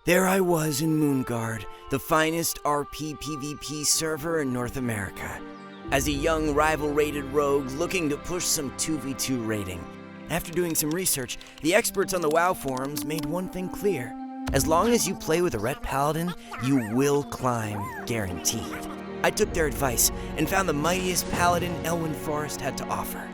There I was in Moonguard, the finest RP PvP server in North America, as a young rival-rated rogue looking to push some 2v2 rating. After doing some research, the experts on the WoW forums made one thing clear. As long as you play with a Ret Paladin, you will climb, guaranteed. I took their advice and found the mightiest Paladin Elwyn Forest had to offer.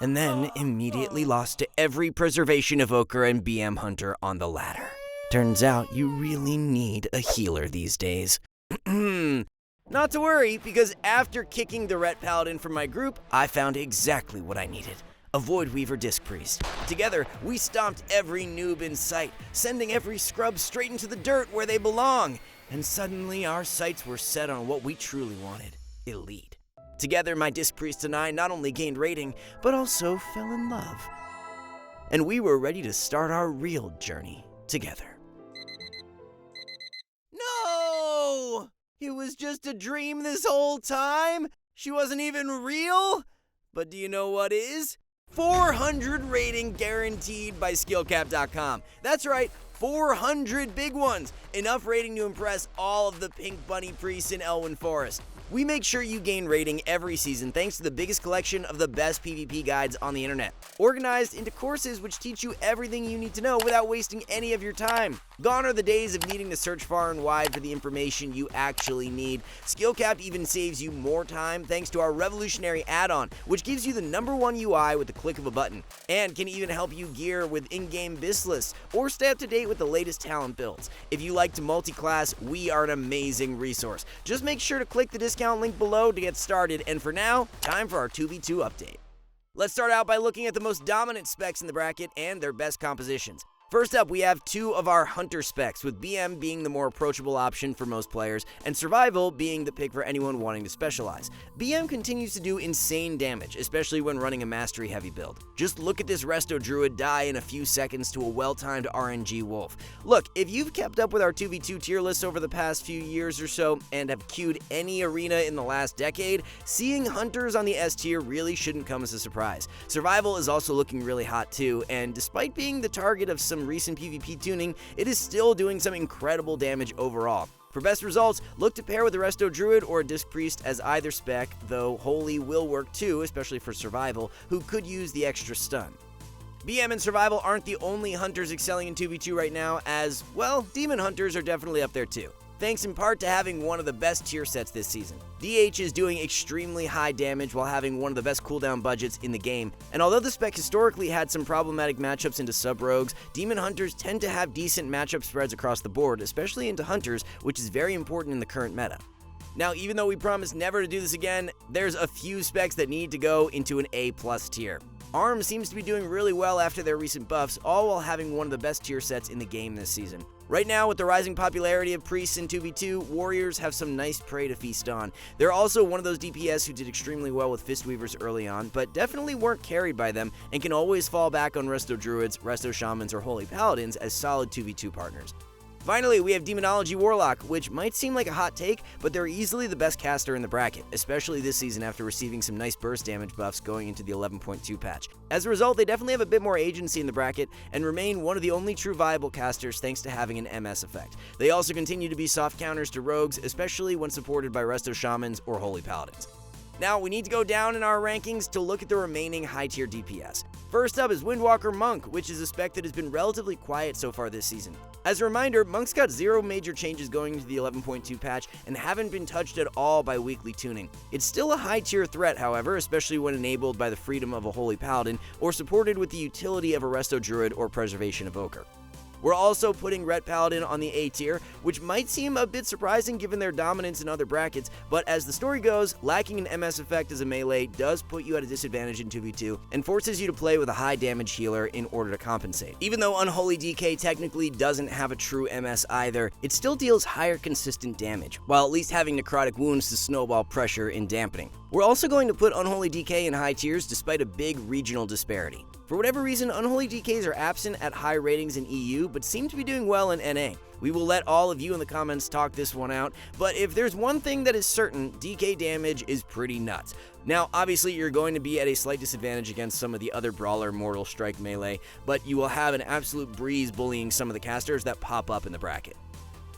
And then immediately lost to every Preservation Evoker and BM Hunter on the ladder. Turns out you really need a healer these days. Not to worry, because after kicking the Ret Paladin from my group, I found exactly what I needed. A Void Weaver Disc Priest. Together, we stomped every noob in sight, sending every scrub straight into the dirt where they belong. And suddenly our sights were set on what we truly wanted, elite. Together, my Disc Priest and I not only gained rating, but also fell in love. And we were ready to start our real journey together. No! It was just a dream this whole time? She wasn't even real? But do you know what is? 400 rating guaranteed by skillcap.com. That's right, 400 big ones. Enough rating to impress all of the Pink Bunny priests in Elwyn Forest. We make sure you gain rating every season thanks to the biggest collection of the best PvP guides on the internet, organized into courses which teach you everything you need to know without wasting any of your time. Gone are the days of needing to search far and wide for the information you actually need. SkillCap even saves you more time thanks to our revolutionary add-on, which gives you the #1 UI with the click of a button, and can even help you gear with in-game bis lists or stay up to date with the latest talent builds. If you like to multi-class, we are an amazing resource. Just make sure to click the discount link below to get started, and for now, time for our 2v2 update. Let's start out by looking at the most dominant specs in the bracket and their best compositions. First up, we have two of our Hunter specs, with BM being the more approachable option for most players, and Survival being the pick for anyone wanting to specialize. BM continues to do insane damage, especially when running a mastery-heavy build. Just look at this Resto Druid die in a few seconds to a well-timed RNG Wolf. Look, if you've kept up with our 2v2 tier lists over the past few years or so, and have queued any arena in the last decade, seeing Hunters on the S tier really shouldn't come as a surprise. Survival is also looking really hot too, and despite being the target of some recent PvP tuning, it is still doing some incredible damage overall. For best results, look to pair with a Resto Druid or a Disc Priest as either spec, though Holy will work too, especially for Survival, who could use the extra stun. BM and Survival aren't the only Hunters excelling in 2v2 right now, as, well, Demon Hunters are definitely up there too, thanks in part to having one of the best tier sets this season. DH is doing extremely high damage while having one of the best cooldown budgets in the game, and although the spec historically had some problematic matchups into sub-rogues, Demon Hunters tend to have decent matchup spreads across the board, especially into Hunters, which is very important in the current meta. Now, even though we promise never to do this again, there's a few specs that need to go into an A+ tier. ARM seems to be doing really well after their recent buffs, all while having one of the best tier sets in the game this season. Right now, with the rising popularity of priests in 2v2, warriors have some nice prey to feast on. They're also one of those DPS who did extremely well with Fistweavers early on, but definitely weren't carried by them, and can always fall back on Resto Druids, Resto Shamans, or Holy Paladins as solid 2v2 partners. Finally, we have Demonology Warlock, which might seem like a hot take, but they're easily the best caster in the bracket, especially this season after receiving some nice burst damage buffs going into the 11.2 patch. As a result, they definitely have a bit more agency in the bracket, and remain one of the only true viable casters thanks to having an MS effect. They also continue to be soft counters to rogues, especially when supported by Resto Shamans or Holy Paladins. Now, we need to go down in our rankings to look at the remaining high-tier DPS. First up is Windwalker Monk, which is a spec that has been relatively quiet so far this season. As a reminder, Monk's got 0 major changes going into the 11.2 patch and haven't been touched at all by weekly tuning. It's still a high-tier threat, however, especially when enabled by the freedom of a Holy Paladin or supported with the utility of a Resto Druid or Preservation Evoker. We're also putting Ret Paladin on the A tier, which might seem a bit surprising given their dominance in other brackets, but as the story goes, lacking an MS effect as a melee does put you at a disadvantage in 2v2 and forces you to play with a high damage healer in order to compensate. Even though Unholy DK technically doesn't have a true MS either, it still deals higher consistent damage, while at least having necrotic wounds to snowball pressure in dampening. We're also going to put Unholy DK in high tiers despite a big regional disparity. For whatever reason, Unholy DKs are absent at high ratings in EU, but seem to be doing well in NA. We will let all of you in the comments talk this one out, but if there's one thing that is certain, DK damage is pretty nuts. Now, obviously, you're going to be at a slight disadvantage against some of the other Brawler Mortal Strike melee, but you will have an absolute breeze bullying some of the casters that pop up in the bracket.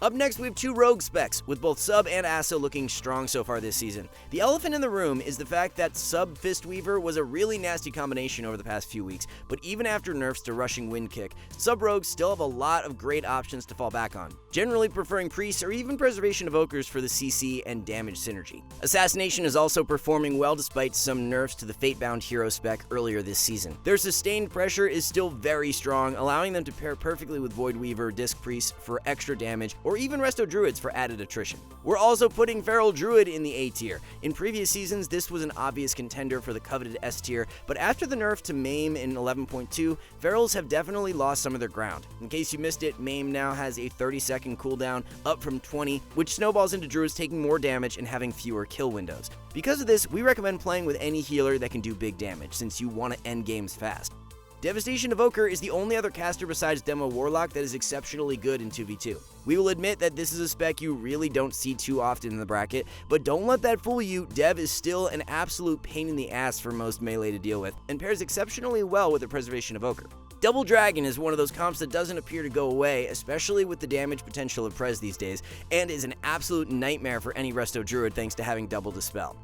Up next, we have two rogue specs, with both Sub and Asa looking strong so far this season. The elephant in the room is the fact that Sub Fistweaver was a really nasty combination over the past few weeks, but even after nerfs to Rushing Wind Kick, Sub Rogues still have a lot of great options to fall back on, generally preferring Priests or even Preservation Evokers for the CC and damage synergy. Assassination is also performing well despite some nerfs to the Fatebound hero spec earlier this season. Their sustained pressure is still very strong, allowing them to pair perfectly with Void Weaver, Disc Priest for extra damage, or even Resto Druids for added attrition. We're also putting Feral Druid in the A tier. In previous seasons, this was an obvious contender for the coveted S tier, but after the nerf to Maim in 11.2, Ferals have definitely lost some of their ground. In case you missed it, Maim now has a 30-second cooldown, up from 20, which snowballs into Druids taking more damage and having fewer kill windows. Because of this, we recommend playing with any healer that can do big damage, since you want to end games fast. Devastation Evoker is the only other caster besides Demo Warlock that is exceptionally good in 2v2. We will admit that this is a spec you really don't see too often in the bracket, but don't let that fool you. Dev is still an absolute pain in the ass for most melee to deal with, and pairs exceptionally well with the Preservation Evoker. Double Dragon is one of those comps that doesn't appear to go away, especially with the damage potential of Prez these days, and is an absolute nightmare for any Resto Druid thanks to having Double Dispel.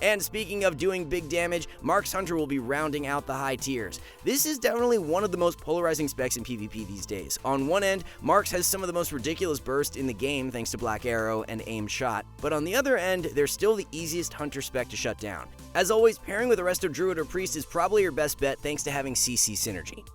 And speaking of doing big damage, Mark's Hunter will be rounding out the high tiers. This is definitely one of the most polarizing specs in PvP these days. On one end, Mark's has some of the most ridiculous burst in the game thanks to Black Arrow and Aimed Shot, but on the other end, they're still the easiest Hunter spec to shut down. As always, pairing with a Resto Druid or Priest is probably your best bet thanks to having CC synergy.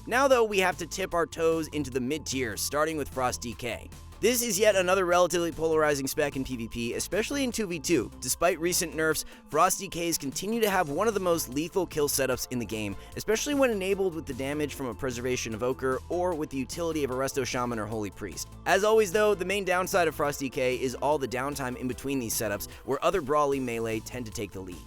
Now though, we have to tip our toes into the mid tiers, starting with Frost DK. This is yet another relatively polarizing spec in PvP, especially in 2v2. Despite recent nerfs, Frost DKs continue to have one of the most lethal kill setups in the game, especially when enabled with the damage from a Preservation Evoker or with the utility of a Resto Shaman or Holy Priest. As always though, the main downside of Frost DK is all the downtime in between these setups, where other brawly melee tend to take the lead.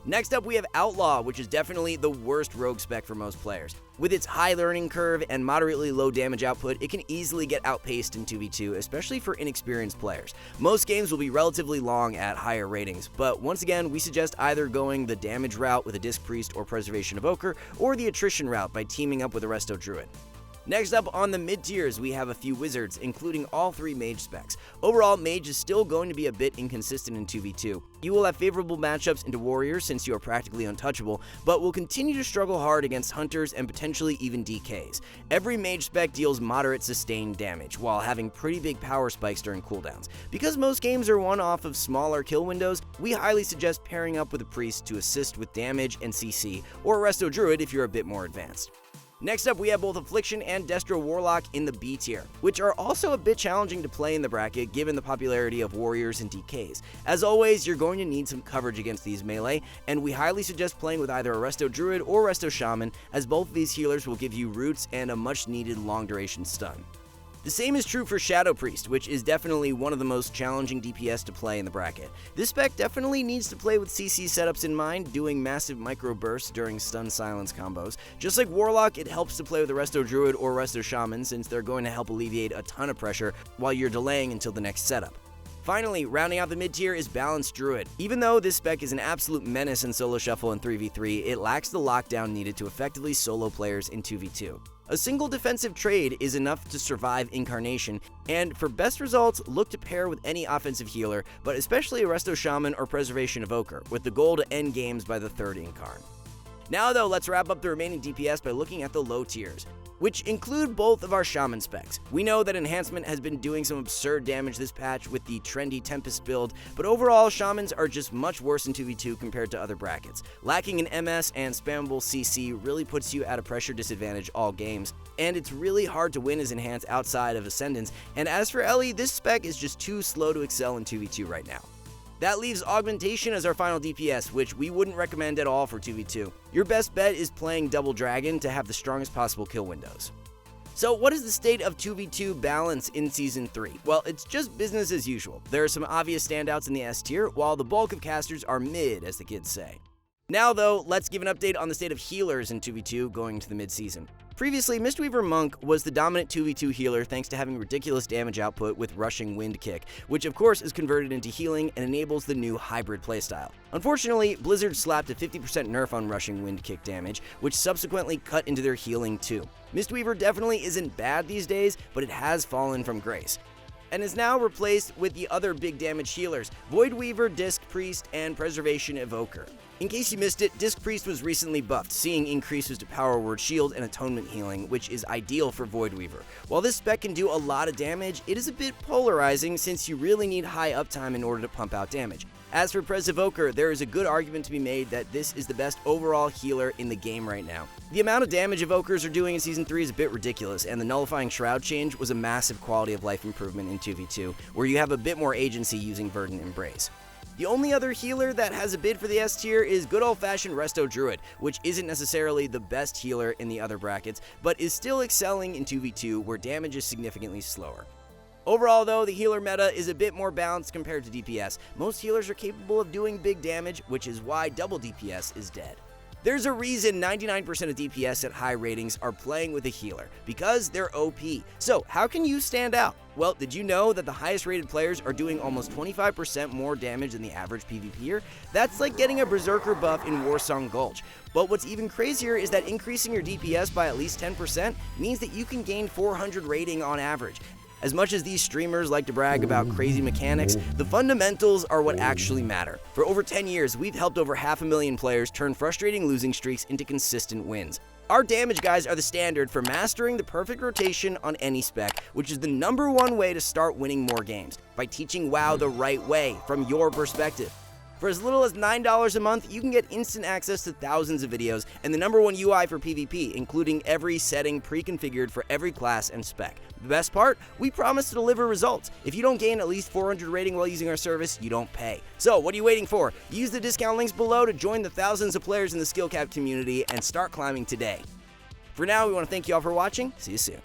Next up, we have Outlaw, which is definitely the worst rogue spec for most players. With its high learning curve and moderately low damage output, it can easily get outpaced in 2v2, especially for inexperienced players. Most games will be relatively long at higher ratings, but once again, we suggest either going the damage route with a Disc Priest or Preservation Evoker, or the attrition route by teaming up with a Resto Druid. Next up on the mid tiers, we have a few wizards, including all three mage specs. Overall, mage is still going to be a bit inconsistent in 2v2. You will have favorable matchups into warriors since you are practically untouchable, but will continue to struggle hard against hunters and potentially even DKs. Every mage spec deals moderate sustained damage, while having pretty big power spikes during cooldowns. Because most games are won off of smaller kill windows, we highly suggest pairing up with a priest to assist with damage and CC, or a Resto Druid if you're a bit more advanced. Next up, we have both Affliction and Destro Warlock in the B tier, which are also a bit challenging to play in the bracket given the popularity of warriors and DKs. As always, you're going to need some coverage against these melee, and we highly suggest playing with either a Resto Druid or Resto Shaman, as both of these healers will give you roots and a much needed long duration stun. The same is true for Shadow Priest, which is definitely one of the most challenging DPS to play in the bracket. This spec definitely needs to play with CC setups in mind, doing massive micro bursts during stun silence combos. Just like Warlock, it helps to play with a Resto Druid or Resto Shaman since they're going to help alleviate a ton of pressure while you're delaying until the next setup. Finally, rounding out the mid-tier is Balanced Druid. Even though this spec is an absolute menace in solo shuffle and 3v3, it lacks the lockdown needed to effectively solo players in 2v2. A single defensive trade is enough to survive Incarnation, and for best results, look to pair with any offensive healer, but especially a Resto Shaman or Preservation Evoker, with the goal to end games by the third Incarn. Now though, let's wrap up the remaining DPS by looking at the low tiers, which include both of our Shaman specs. We know that Enhancement has been doing some absurd damage this patch with the trendy Tempest build, but overall, Shamans are just much worse in 2v2 compared to other brackets. Lacking an MS and spammable CC really puts you at a pressure disadvantage all games, and it's really hard to win as Enhance outside of Ascendance, and as for Ellie, this spec is just too slow to excel in 2v2 right now. That leaves Augmentation as our final DPS, which we wouldn't recommend at all for 2v2. Your best bet is playing Double Dragon to have the strongest possible kill windows. So what is the state of 2v2 balance in Season 3? Well, it's just business as usual. There are some obvious standouts in the S tier, while the bulk of casters are mid, as the kids say. Now though, let's give an update on the state of healers in 2v2 going into the mid-season. Previously, Mistweaver Monk was the dominant 2v2 healer thanks to having ridiculous damage output with Rushing Wind Kick, which of course is converted into healing and enables the new hybrid playstyle. Unfortunately, Blizzard slapped a 50% nerf on Rushing Wind Kick damage, which subsequently cut into their healing too. Mistweaver definitely isn't bad these days, but it has fallen from grace, and is now replaced with the other big damage healers, Void Weaver, Disc Priest, and Preservation Evoker. In case you missed it, Disc Priest was recently buffed, seeing increases to Power Word Shield and Atonement Healing, which is ideal for Void Weaver. While this spec can do a lot of damage, it is a bit polarizing since you really need high uptime in order to pump out damage. As for Pres Evoker, there is a good argument to be made that this is the best overall healer in the game right now. The amount of damage Evokers are doing in Season 3 is a bit ridiculous, and the Nullifying Shroud change was a massive quality of life improvement in 2v2, where you have a bit more agency using Verdant Embrace. The only other healer that has a bid for the S tier is good old-fashioned Resto Druid, which isn't necessarily the best healer in the other brackets, but is still excelling in 2v2 where damage is significantly slower. Overall though, the healer meta is a bit more balanced compared to DPS. Most healers are capable of doing big damage, which is why double DPS is dead. There's a reason 99% of DPS at high ratings are playing with a healer, because they're OP. So how can you stand out? Well, did you know that the highest rated players are doing almost 25% more damage than the average PvPer? That's like getting a Berserker buff in Warsong Gulch. But what's even crazier is that increasing your DPS by at least 10% means that you can gain 400 rating on average. As much as these streamers like to brag about crazy mechanics, the fundamentals are what actually matter. For over 10 years, we've helped over 500,000 players turn frustrating losing streaks into consistent wins. Our damage guides are the standard for mastering the perfect rotation on any spec, which is the #1 way to start winning more games, by teaching WoW the right way, from your perspective. For as little as $9 a month, you can get instant access to thousands of videos and the #1 UI for PvP, including every setting pre-configured for every class and spec. The best part? We promise to deliver results. If you don't gain at least 400 rating while using our service, you don't pay. So what are you waiting for? Use the discount links below to join the thousands of players in the Skill Cap community and start climbing today. For now, we want to thank you all for watching. See you soon.